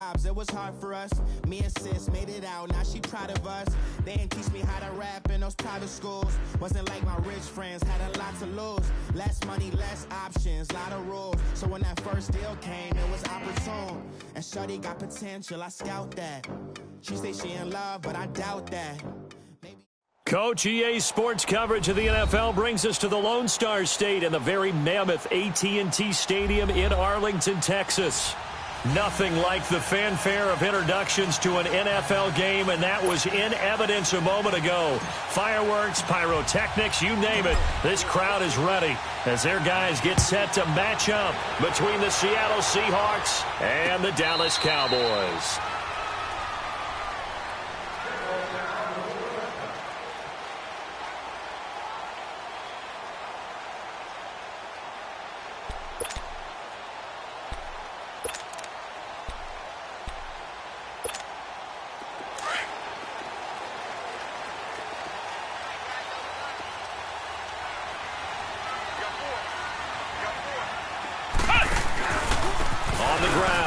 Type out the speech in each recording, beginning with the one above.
It was hard for us. Me and sis made it out. Now she proud of us. They didn't teach me how to rap in those private schools. Wasn't like my rich friends, had a lot to lose. Less money, less options, lot of rules. So when that first deal came, it was opportune. And shorty got potential, I scout that. She say she in love, but I doubt that. Coach, EA Sports coverage of the NFL brings us to the Lone Star State and the very mammoth AT&T Stadium in Arlington, Texas. Nothing like the fanfare of introductions to an NFL game, and that was in evidence a moment ago. Fireworks, pyrotechnics, you name it. This crowd is ready as their guys get set to match up between the Seattle Seahawks and the Dallas Cowboys.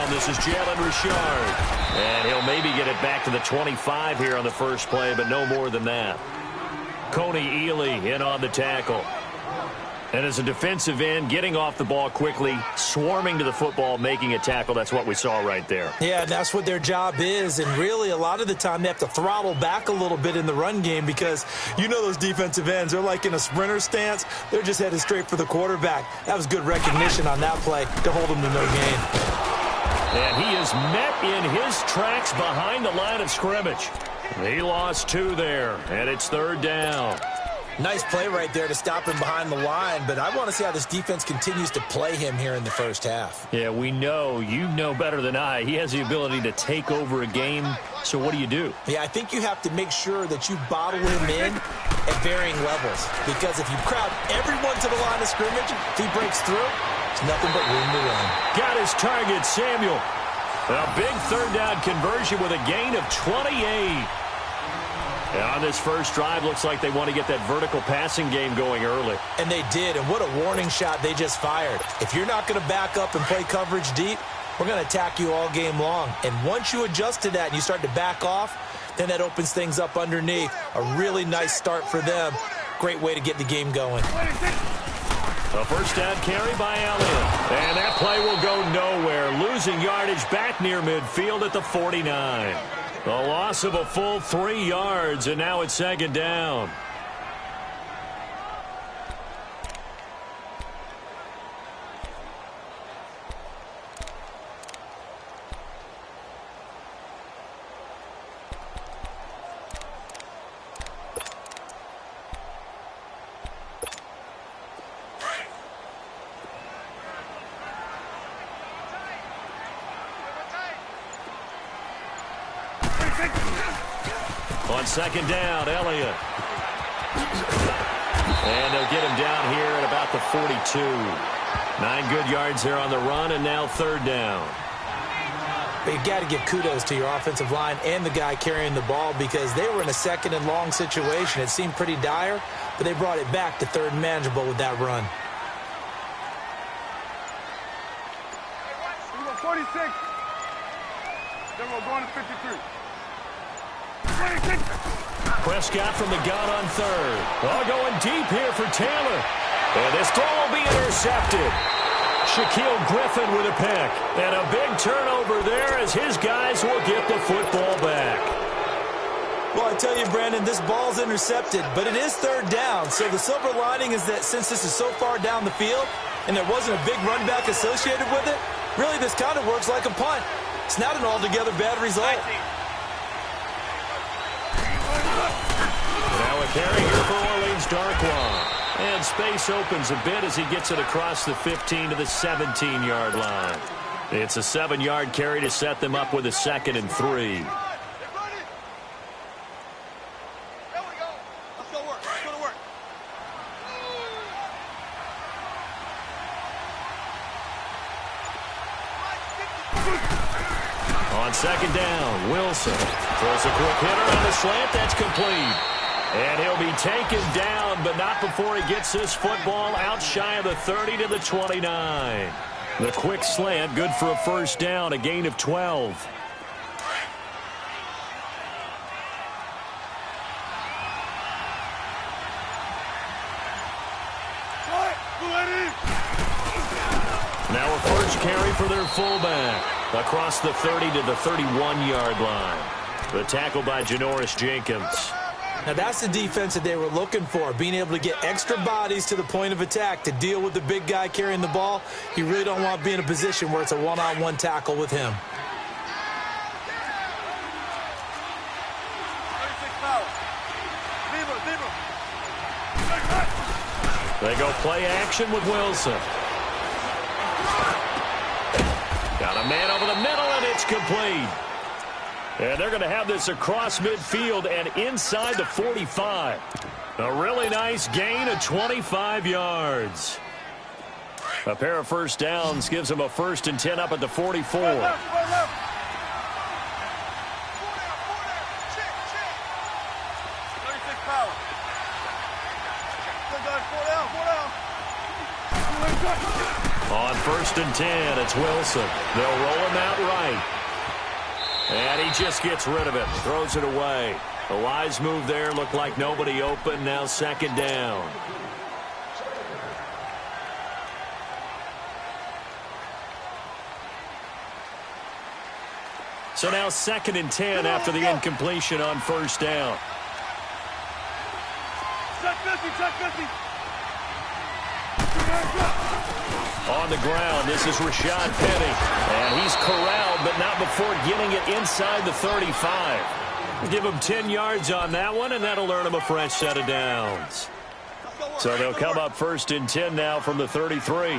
This is Jalen Richard, and he'll maybe get it back to the 25 here on the first play, but no more than that. Coney Ely in on the tackle. And as a defensive end, getting off the ball quickly, swarming to the football, making a tackle, that's what we saw right there. Yeah, and that's what their job is, and really a lot of the time they have to throttle back a little bit in the run game because you know those defensive ends, they're like in a sprinter stance. They're just headed straight for the quarterback. That was good recognition on that play to hold them to no gain. And he is met in his tracks behind the line of scrimmage. He lost 2 there, and it's 3rd down. Nice play right there to stop him behind the line, but I want to see how this defense continues to play him here in the first half. Yeah, we know, you know better than I, he has the ability to take over a game, so what do? Yeah, I think you have to make sure that you bottle him in at varying levels, because if you crowd everyone to the line of scrimmage, if he breaks through, it's nothing but room to run. Got his target, Samuel. A big 3rd down conversion with a gain of 28. And on this first drive, looks like they want to get that vertical passing game going early. And they did, and what a warning shot they just fired. If you're not going to back up and play coverage deep, we're going to attack you all game long. And once you adjust to that and you start to back off, then that opens things up underneath. A really nice start for them. Great way to get the game going. A first down carry by Elliott. And that play will go nowhere. Losing yardage back near midfield at the 49. A loss of a full 3 yards, and now it's 2nd down. On 2nd down, Elliott. And they'll get him down here at about the 42. 9 good yards there on the run, and now 3rd down. But you got to give kudos to your offensive line and the guy carrying the ball because they were in a 2nd and long situation. It seemed pretty dire, but they brought it back to 3rd and manageable with that run. 46. Then we're going to 53. Prescott from the gun on 3rd. Oh, going deep here for Taylor. And this throw will be intercepted. Shaquille Griffin with a pick. And a big turnover there as his guys will get the football back. Well, I tell you, Brandon, this ball's intercepted, but it is 3rd down. So the silver lining is that since this is so far down the field and there wasn't a big run back associated with it, really this kind of works like a punt. It's not an altogether bad result. Now a carry here for Orleans Darkwa. And space opens a bit as he gets it across the 15 to the 17-yard line. It's a 7-yard carry to set them up with a 2nd and 3. On 2nd down, Wilson throws a quick hitter on the slant. That's complete. And he'll be taken down, but not before he gets this football out shy of the 30 to the 29. The quick slant, good for a first down, a gain of 12. Now a first carry for their fullback across the 30 to the 31-yard line. The tackle by Janoris Jenkins. Now that's the defense that they were looking for, being able to get extra bodies to the point of attack to deal with the big guy carrying the ball. You really don't want to be in a position where it's a one-on-one tackle with him. They go play action with Wilson. Got a man over the middle, and it's complete. And they're going to have this across midfield and inside the 45. A really nice gain of 25 yards. A pair of first downs gives them a 1st and 10 up at the 44. On 1st and 10, it's Wilson. They'll roll him out right. And he just gets rid of it, throws it away. A wise move there, looked like nobody open, now 2nd down. So now 2nd and 10 after the incompletion on 1st down. Check 50, check 50. On the ground, this is Rashad Penny. And he's corralled, but not before getting it inside the 35. Give him 10 yards on that one, and that'll earn him a fresh set of downs. So they'll come up 1st and 10 now from the 33.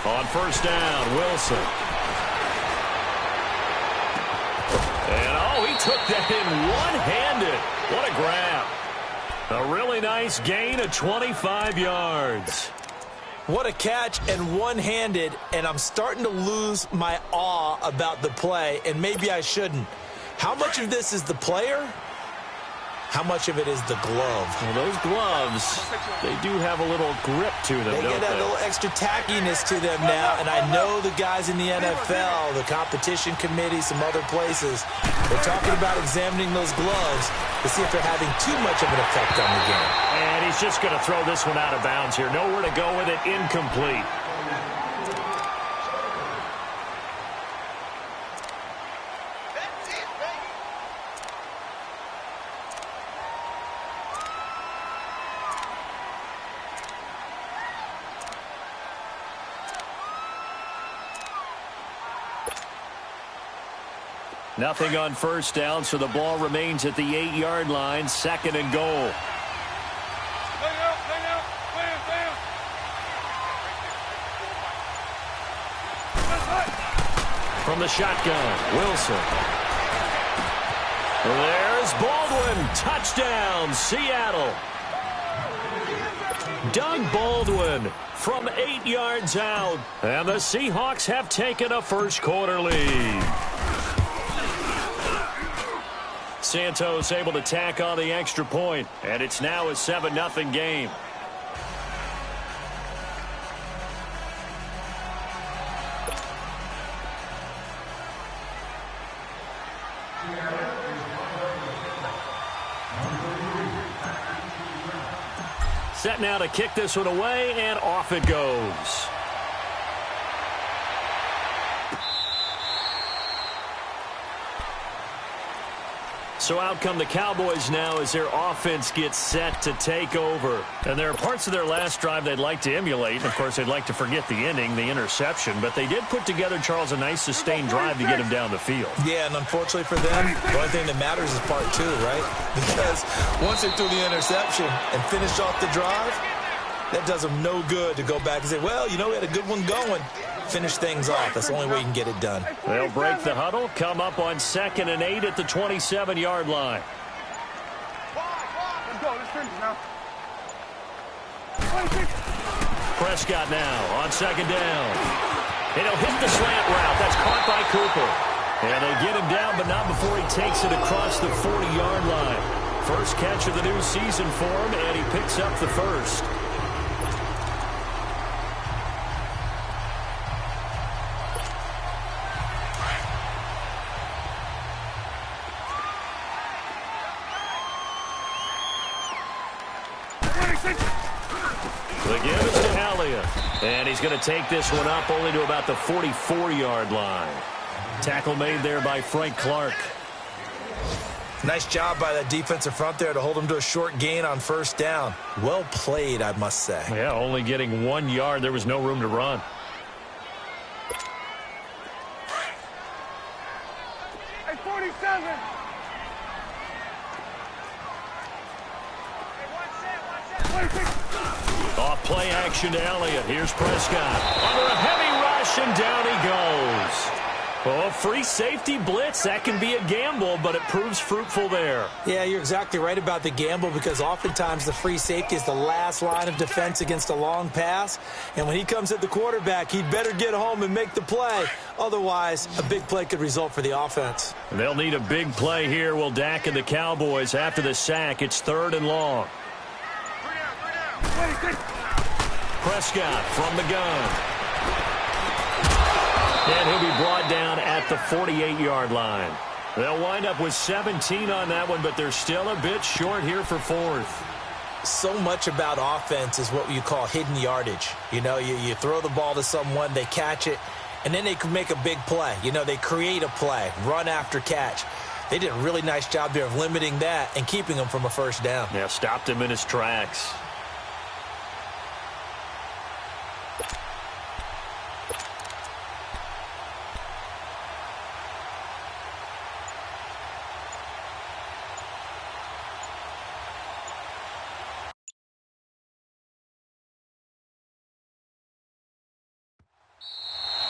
On 1st down, Wilson. And, oh, he took that in one-handed. What a grab. A really nice gain of 25 yards. What a catch and one-handed, and I'm starting to lose my awe about the play, and maybe I shouldn't. How much of this is the player? How much of it is the glove? Well, those gloves, they do have a little grip to them, They get that little extra tackiness to them now, and I know the guys in the NFL, the competition committee, some other places, they're talking about examining those gloves to see if they're having too much of an effect on the game. And he's just going to throw this one out of bounds here. Nowhere to go with it, incomplete. Nothing on 1st down, so the ball remains at the 8-yard line, 2nd and goal. From the shotgun, Wilson. There's Baldwin. Touchdown, Seattle. Doug Baldwin from 8 yards out. And the Seahawks have taken a first-quarter lead. Santos able to tack on the extra point, and it's now a 7-0 game. Set now to kick this one away, and off it goes. So out come the Cowboys now as their offense gets set to take over. And there are parts of their last drive they'd like to emulate. And of course, they'd like to forget the ending, the interception. But they did put together, Charles, a nice sustained drive to get him down the field. Yeah, and unfortunately for them, the only thing that matters is part 2, right? Because once they threw the interception and finished off the drive, that does them no good to go back and say, well, you know, we had a good one going. Finish things off. That's the only way you can get it done. They'll break the huddle, come up on 2nd and 8 at the 27-yard line. Let's go. Let's finish now. Prescott now on 2nd down. And he'll hit the slant route. That's caught by Cooper. And they get him down, but not before he takes it across the 40-yard line. First catch of the new season for him, and he picks up the first. The give is to Elliott. And he's going to take this one up only to about the 44-yard line. Tackle made there by Frank Clark. Nice job by that defensive front there to hold him to a short gain on first down. Well played, I must say. Yeah, only getting 1 yard. There was no room to run. Hey, 47. Off play action to Elliott. Here's Prescott. Under a heavy rush, and down he goes. Oh, free safety blitz. That can be a gamble, but it proves fruitful there. Yeah, you're exactly right about the gamble because oftentimes the free safety is the last line of defense against a long pass. And when he comes at the quarterback, he'd better get home and make the play. Otherwise, a big play could result for the offense. They'll need a big play here. Will Dak and the Cowboys after the sack. It's 3rd and long. Prescott from the gun. And he'll be brought down at the 48-yard line. They'll wind up with 17 on that one, but they're still a bit short here for 4th. So much about offense is what you call hidden yardage. You know, you throw the ball to someone, they catch it, and then they can make a big play. You know, they create a play, run after catch. They did a really nice job there of limiting that and keeping him from a first down. Yeah, stopped him in his tracks.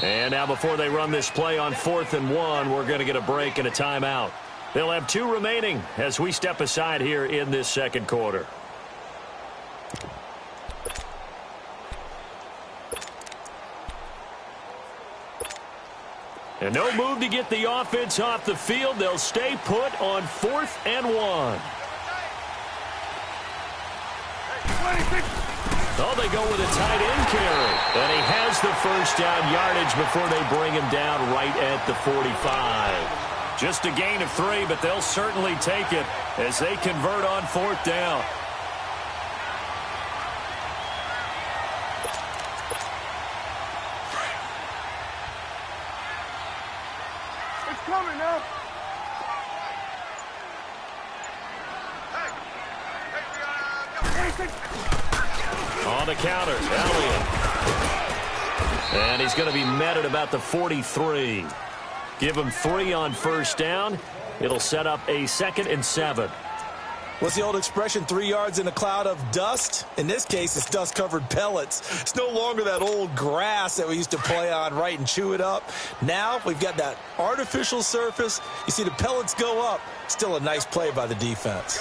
And now before they run this play on 4th and 1, we're going to get a break and a timeout. They'll have 2 remaining as we step aside here in this second quarter. And no move to get the offense off the field. They'll stay put on 4th and 1. Oh, they go with a tight end carry. And he has the first down yardage before they bring him down right at the 45. Just a gain of 3, but they'll certainly take it as they convert on 4th down. It's coming now. On the counter, Elliott. And he's going to be met at about the 43. Give him 3 on first down. It'll set up a 2nd and 7. What's the old expression, 3 yards in a cloud of dust? In this case, it's dust-covered pellets. It's no longer that old grass that we used to play on, right, and chew it up. Now we've got that artificial surface. You see the pellets go up. Still a nice play by the defense.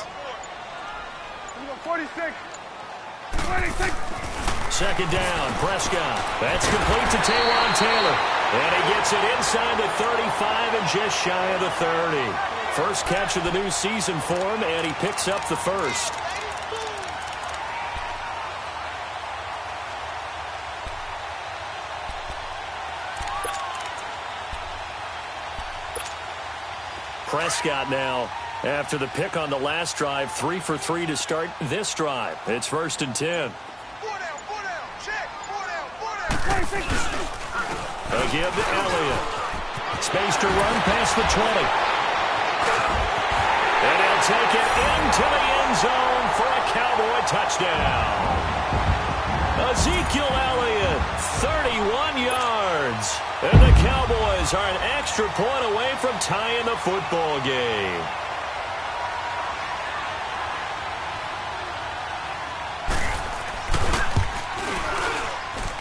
46. 26. 2nd down, Prescott. That's complete to Taywan Taylor. And he gets it inside the 35 and just shy of the 30. First catch of the new season for him, and he picks up the first. Prescott now, after the pick on the last drive, 3 for 3 to start this drive. It's 1st and 10. A give to Elliott. Space to run past the 20. And he'll take it into the end zone for a Cowboy touchdown. Ezekiel Elliott, 31 yards. And the Cowboys are an extra point away from tying the football game.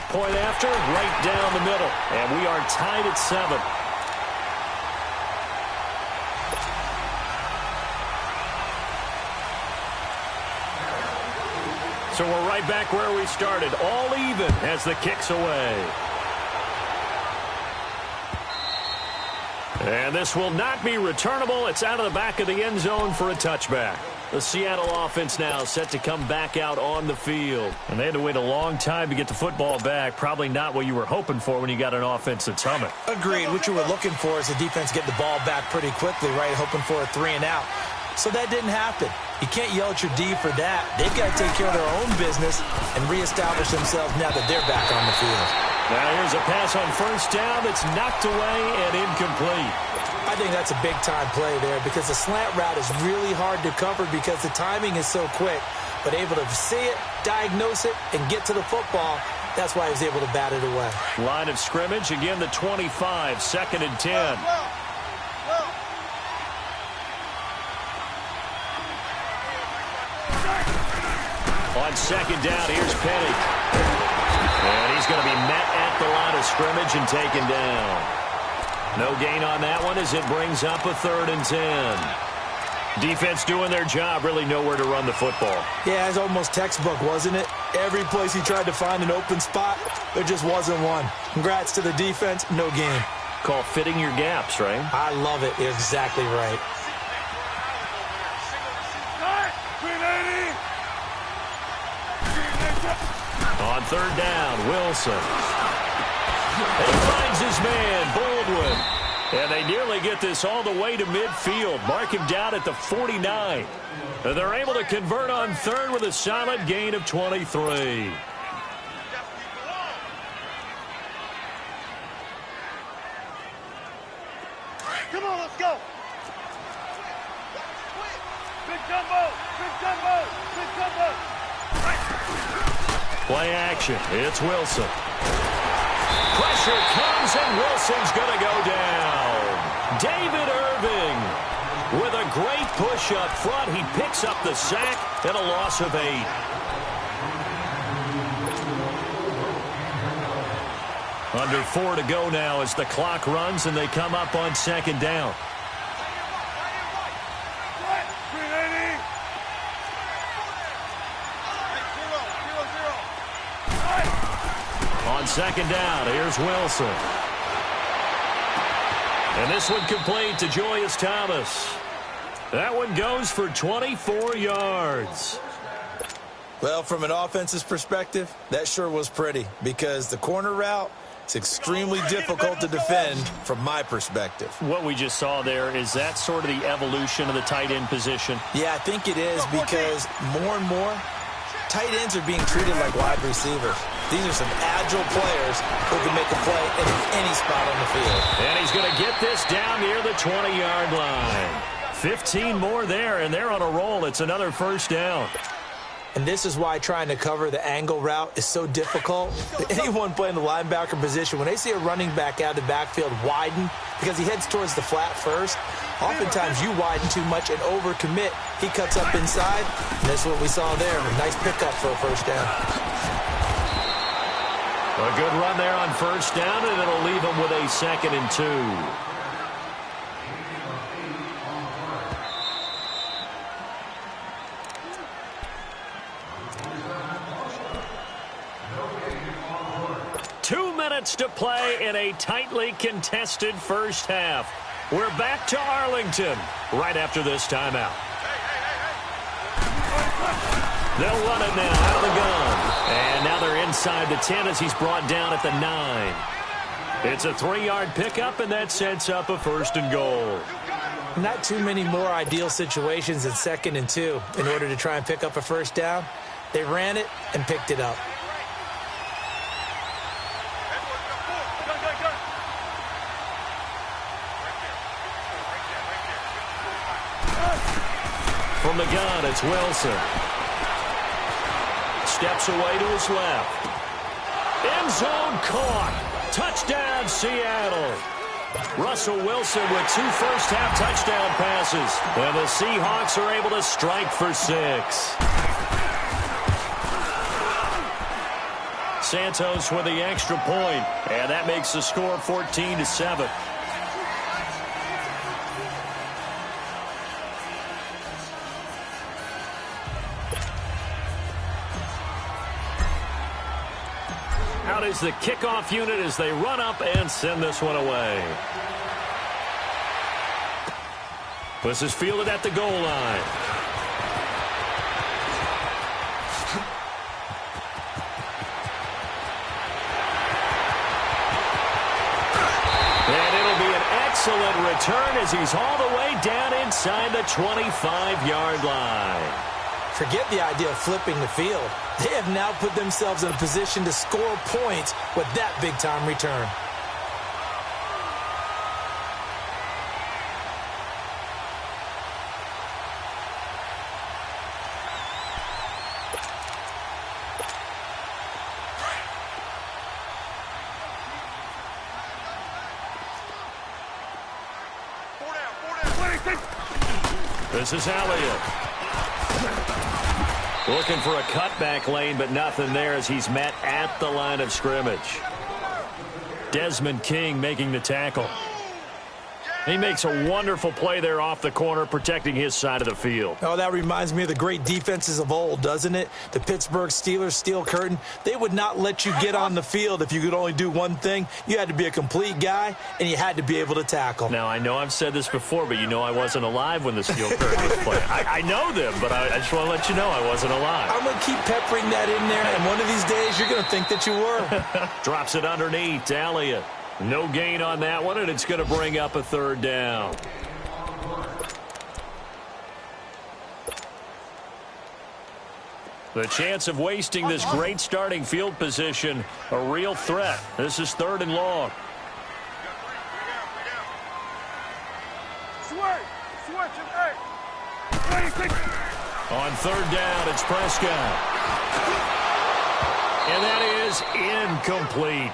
Point after, right down the middle. And we are tied at 7. So we're right back where we started. All even as the kick's away. And this will not be returnable. It's out of the back of the end zone for a touchback. The Seattle offense now set to come back out on the field. And they had to wait a long time to get the football back. Probably not what you were hoping for when you got an offense that's humming. Agreed. What you were looking for is the defense get the ball back pretty quickly, right? Hoping for a 3 and out. So that didn't happen. You can't yell at your D for that. They've got to take care of their own business and reestablish themselves now that they're back on the field. Now here's a pass on first down that's knocked away and incomplete. I think that's a big-time play there because the slant route is really hard to cover because the timing is so quick. But able to see it, diagnose it, and get to the football, that's why he was able to bat it away. Line of scrimmage, again the 25, 2nd and 10. On 2nd down, here's Penny. And he's going to be met at the line of scrimmage and taken down. No gain on that one as it brings up a 3rd and 10. Defense doing their job, really nowhere to run the football. Yeah, it's almost textbook, wasn't it? Every place he tried to find an open spot, there just wasn't one. Congrats to the defense, no gain. Call fitting your gaps, right? I love it. You're exactly right. On 3rd down, Wilson. He finds his man, Baldwin. And they nearly get this all the way to midfield. Mark him down at the 49. And they're able to convert on 3rd with a solid gain of 23. Come on, let's go. Big jumbo, big jumbo, big jumbo. Play action. It's Wilson. Pressure comes, and Wilson's going to go down. David Irving with a great push up front. He picks up the sack and a loss of 8. Under 4 to go now as the clock runs, and they come up on 2nd down. On 2nd down, here's Wilson. And this one complete to Julius Thomas. That one goes for 24 yards. Well, from an offense's perspective, that sure was pretty because the corner route is extremely difficult to defend from my perspective. What we just saw there, is that sort of the evolution of the tight end position? Yeah, I think it is because more and more, tight ends are being treated like wide receivers. These are some agile players who can make a play in any spot on the field. And he's going to get this down near the 20-yard line. 15 more there, and they're on a roll. It's another 1st down. And this is why trying to cover the angle route is so difficult. Anyone playing the linebacker position, when they see a running back out of the backfield widen because he heads towards the flat first, oftentimes you widen too much and overcommit. He cuts up inside, and that's what we saw there. A nice pickup for a 1st down. A good run there on 1st down, and it'll leave him with a 2nd and 2. To play in a tightly contested 1st half. We're back to Arlington right after this timeout. They'll run it now out of the gun. And now they're inside the 10 as he's brought down at the 9. It's a 3-yard pickup, and that sets up a 1st and goal. Not too many more ideal situations in 2nd and 2 in order to try and pick up a 1st down. They ran it and picked it up. From the gun, it's Wilson. Steps away to his left. End zone caught. Touchdown, Seattle. Russell Wilson with 2 first-half touchdown passes. And the Seahawks are able to strike for 6. Santos with the extra point, and that makes the score 14-7. Out is the kickoff unit as they run up and send this one away. This is fielded at the goal line. And it'll be an excellent return as he's all the way down inside the 25-yard line. Forget the idea of flipping the field. They have now put themselves in a position to score points with that big-time return. This is Elliott. Looking for a cutback lane, but nothing there as he's met at the line of scrimmage. Desmond King making the tackle. He makes a wonderful play there off the corner, protecting his side of the field. Oh, that reminds me of the great defenses of old, doesn't it? The Pittsburgh Steelers steel curtain. They would not let you get on the field if you could only do one thing. You had to be a complete guy, and you had to be able to tackle. Now, I know I've said this before, but you know I wasn't alive when the steel curtain was playing. I know them, but I just want to let you know I wasn't alive. I'm going to keep peppering that in there, and one of these days you're going to think that you were. Drops it underneath to Elliott. No gain on that one, and it's going to bring up a third down. The chance of wasting this great starting field position, a real threat. This is 3rd and long. On 3rd down, it's Prescott. And that is incomplete.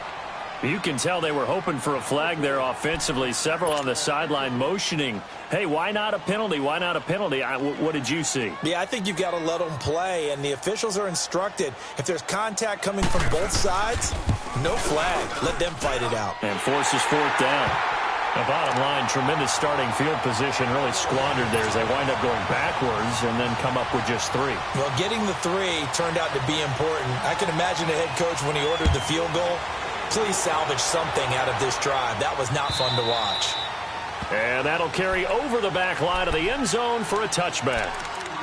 You can tell they were hoping for a flag there offensively. Several on the sideline motioning, hey, why not a penalty? Why not a penalty? What did you see? Yeah, I think you've got to let them play, and the officials are instructed. If there's contact coming from both sides, no flag. Let them fight it out. And forces 4th down. The bottom line, tremendous starting field position, really squandered there as they wind up going backwards and then come up with just 3. Well, getting the 3 turned out to be important. I can imagine the head coach when he ordered the field goal. Please salvage something out of this drive. That was not fun to watch. And that'll carry over the back line of the end zone for a touchback.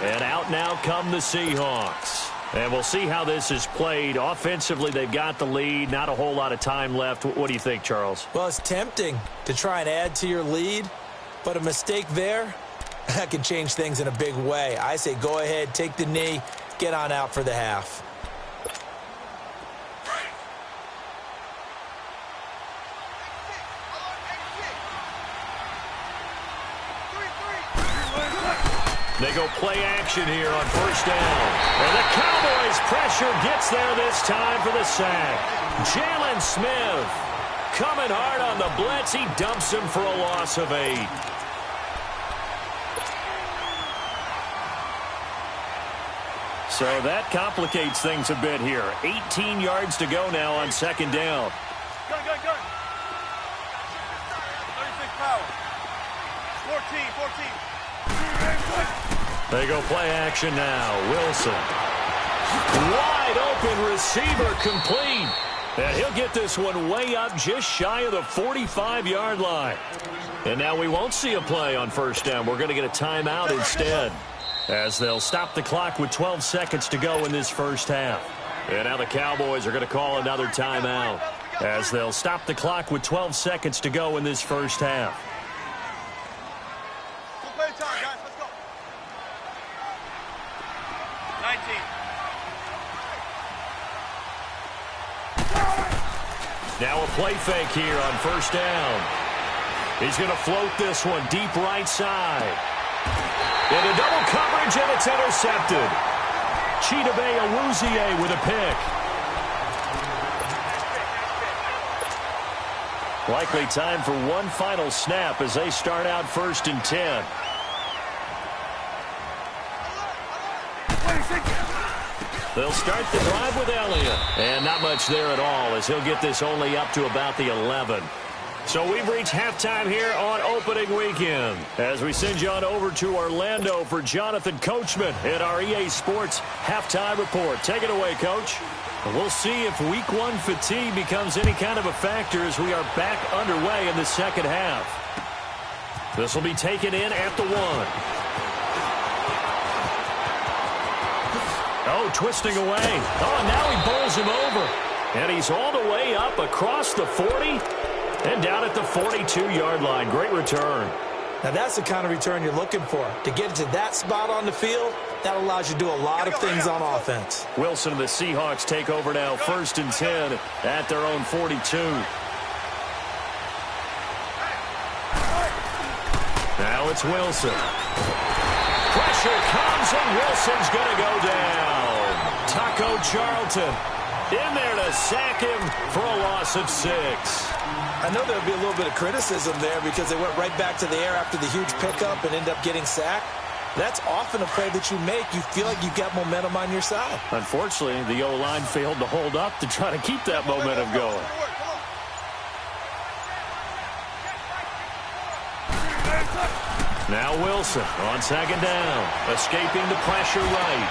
And out now come the Seahawks. And we'll see how this is played. Offensively, they've got the lead. Not a whole lot of time left. What do you think, Charles? Well, it's tempting to try and add to your lead, but a mistake there, that can change things in a big way. I say go ahead, take the knee, get on out for the half. They go play action here on 1st down. And the Cowboys' pressure gets there this time for the sack. Jalen Smith coming hard on the blitz. He dumps him for a loss of 8. So that complicates things a bit here. 18 yards to go now on 2nd down. Gun. 36 power. 14. They go play action now. Wilson. Wide open receiver complete. And he'll get this one way up just shy of the 45-yard line. And now we won't see a play on 1st down. We're going to get a timeout instead, as they'll stop the clock with 12 seconds to go in this first half. And now the Cowboys are going to call another timeout, as they'll stop the clock with 12 seconds to go in this first half. Now a play fake here on 1st down. He's going to float this one deep right side. Into double coverage, and it's intercepted. Chidobe Awuzie with a pick. Likely time for one final snap as they start out 1st and 10. They'll start the drive with Elliott. And not much there at all, as he'll get this only up to about the 11. So we've reached halftime here on opening weekend, as we send you on over to Orlando for Jonathan Coachman at our EA Sports Halftime Report. Take it away, Coach. We'll see if Week 1 fatigue becomes any kind of a factor as we are back underway in the second half. This will be taken in at the 1. Oh, twisting away. Oh, now he bowls him over. And he's all the way up across the 40. And down at the 42-yard line. Great return. Now, that's the kind of return you're looking for. To get to that spot on the field, that allows you to do a lot of things on offense. Wilson and the Seahawks take over now, 1st and 10 at their own 42. Now it's Wilson. Pressure comes, and Wilson's going to go down. Taco Charlton in there to sack him for a loss of 6. I know there'll be a little bit of criticism there because they went right back to the air after the huge pickup and ended up getting sacked. That's often a play that you make. You feel like you've got momentum on your side. Unfortunately, the O-line failed to hold up to try to keep that momentum going. Now Wilson on 2nd down, escaping the pressure right.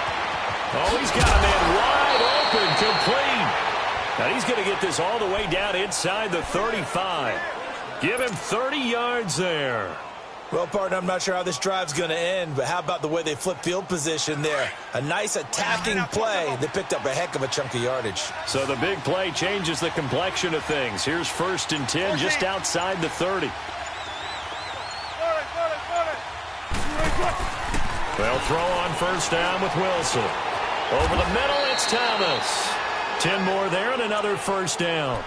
Oh, he's got a man wide open, complete. Now he's going to get this all the way down inside the 35. Give him 30 yards there. Well, partner, I'm not sure how this drive's going to end, but how about the way they flip field position there? A nice attacking play that picked up a heck of a chunk of yardage. So the big play changes the complexion of things. Here's 1st and 10 just outside the 30. They'll throw on 1st down with Wilson. Over the middle, it's Thomas. 10 more there and another 1st down.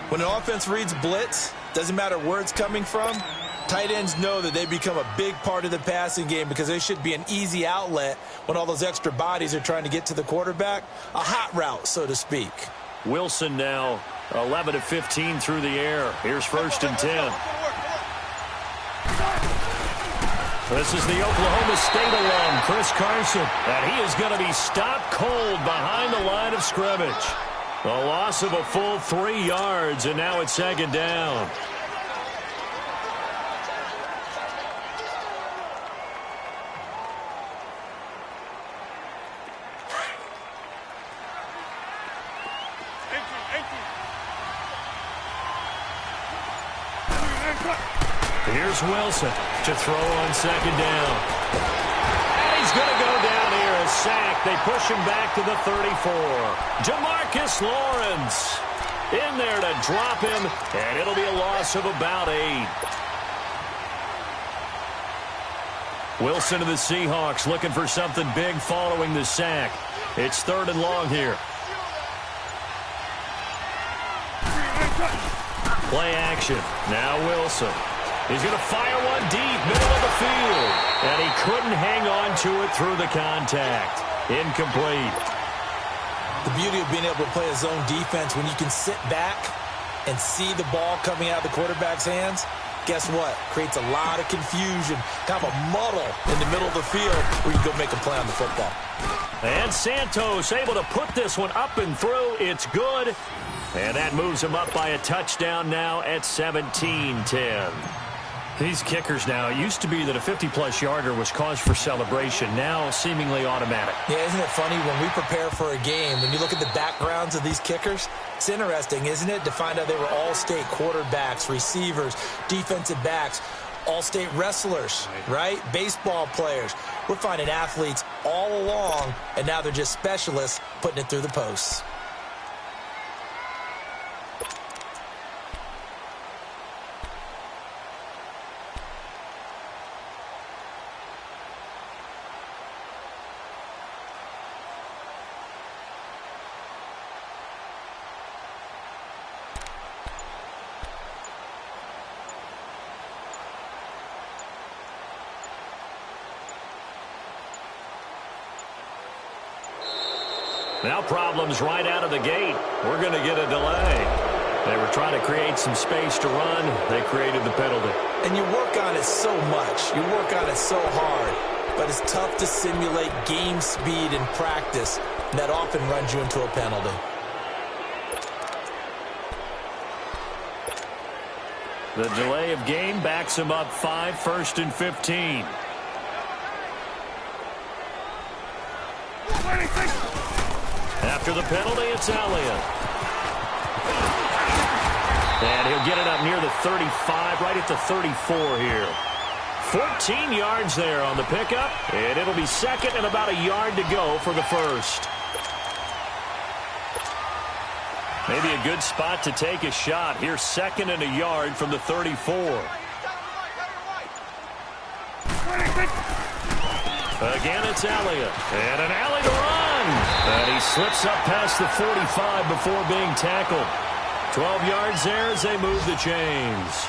When an offense reads blitz, doesn't matter where it's coming from, tight ends know that they become a big part of the passing game because they should be an easy outlet when all those extra bodies are trying to get to the quarterback. A hot route, so to speak. Wilson now 11 of 15 through the air. Here's 1st and 10. This is the Oklahoma State alum, Chris Carson, and he is going to be stopped cold behind the line of scrimmage. A loss of a full 3 yards, and now it's 2nd down. Here's Wilson to throw on 2nd down. And he's going to go down here, a sack. They push him back to the 34. Jamarcus Lawrence in there to drop him, and it'll be a loss of about 8. Wilson and the Seahawks looking for something big following the sack. It's 3rd and long here. Play action. Now Wilson. He's going to fire one deep, middle of the field. And he couldn't hang on to it through the contact. Incomplete. The beauty of being able to play a zone defense when you can sit back and see the ball coming out of the quarterback's hands, guess what? Creates a lot of confusion, kind of a muddle in the middle of the field where you go make a play on the football. And Santos able to put this one up and through. It's good. And that moves him up by a touchdown now at 17-10. These kickers now, it used to be that a 50-plus yarder was cause for celebration, now seemingly automatic. Yeah, isn't it funny when we prepare for a game, when you look at the backgrounds of these kickers, it's interesting, isn't it, to find out they were all-state quarterbacks, receivers, defensive backs, all-state wrestlers, right? Baseball players. We're finding athletes all along, and now they're just specialists putting it through the posts. Now problems right out of the gate. We're going to get a delay. They were trying to create some space to run. They created the penalty. And you work on it so much. You work on it so hard. But it's tough to simulate game speed in practice. And that often runs you into a penalty. The delay of game backs him up 5, 1st and 15. After the penalty, it's Elliott. And he'll get it up near the 35, right at the 34 here. 14 yards there on the pickup, and it'll be 2nd and about a yard to go for the 1st. Maybe a good spot to take a shot. Here's 2nd and a yard from the 34. Again, it's Elliott. And an alley to run. And he slips up past the 45 before being tackled. 12 yards there as they move the chains.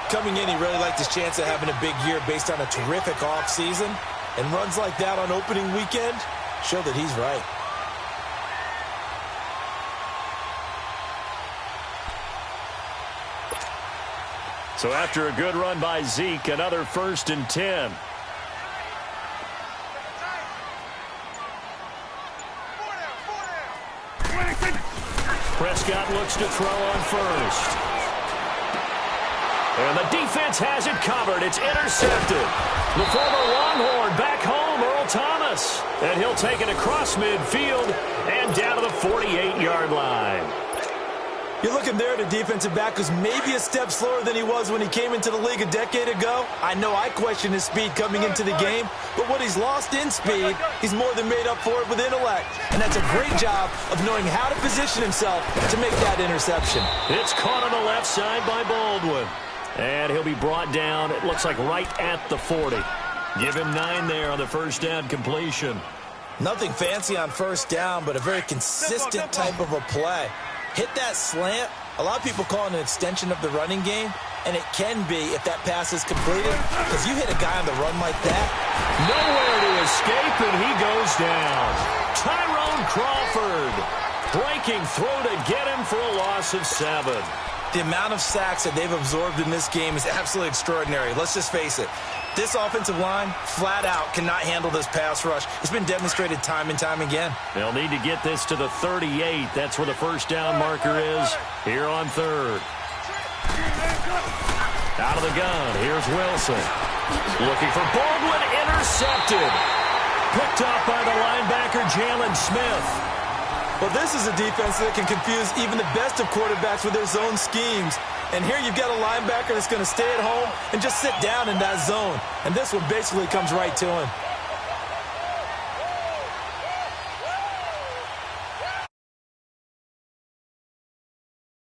Coming in, he really liked his chance of having a big year based on a terrific offseason. And runs like that on opening weekend show that he's right. So after a good run by Zeke, another 1st and 10. Prescott looks to throw on 1st. And the defense has it covered. It's intercepted. The former Longhorn back home, Earl Thomas. And he'll take it across midfield and down to the 48-yard line. You're looking there at a defensive back who's maybe a step slower than he was when he came into the league a decade ago. I know I questioned his speed coming into the game, but what he's lost in speed, he's more than made up for it with intellect. And that's a great job of knowing how to position himself to make that interception. It's caught on the left side by Baldwin. And he'll be brought down, it looks like right at the 40. Give him 9 there on the first down completion. Nothing fancy on first down, but a very consistent type of a play. Hit that slant. A lot of people call it an extension of the running game, and it can be if that pass is completed, because you hit a guy on the run like that. Nowhere to escape, and he goes down. Tyrone Crawford breaking through to get him for a loss of 7. The amount of sacks that they've absorbed in this game is absolutely extraordinary. Let's just face it. This offensive line, flat out, cannot handle this pass rush. It's been demonstrated time and time again. They'll need to get this to the 38. That's where the first down marker is here on 3rd. Out of the gun, here's Wilson. Looking for Baldwin, intercepted. Picked off by the linebacker, Jalen Smith. Well, this is a defense that can confuse even the best of quarterbacks with their zone schemes. And here you've got a linebacker that's going to stay at home and just sit down in that zone. And this one basically comes right to him.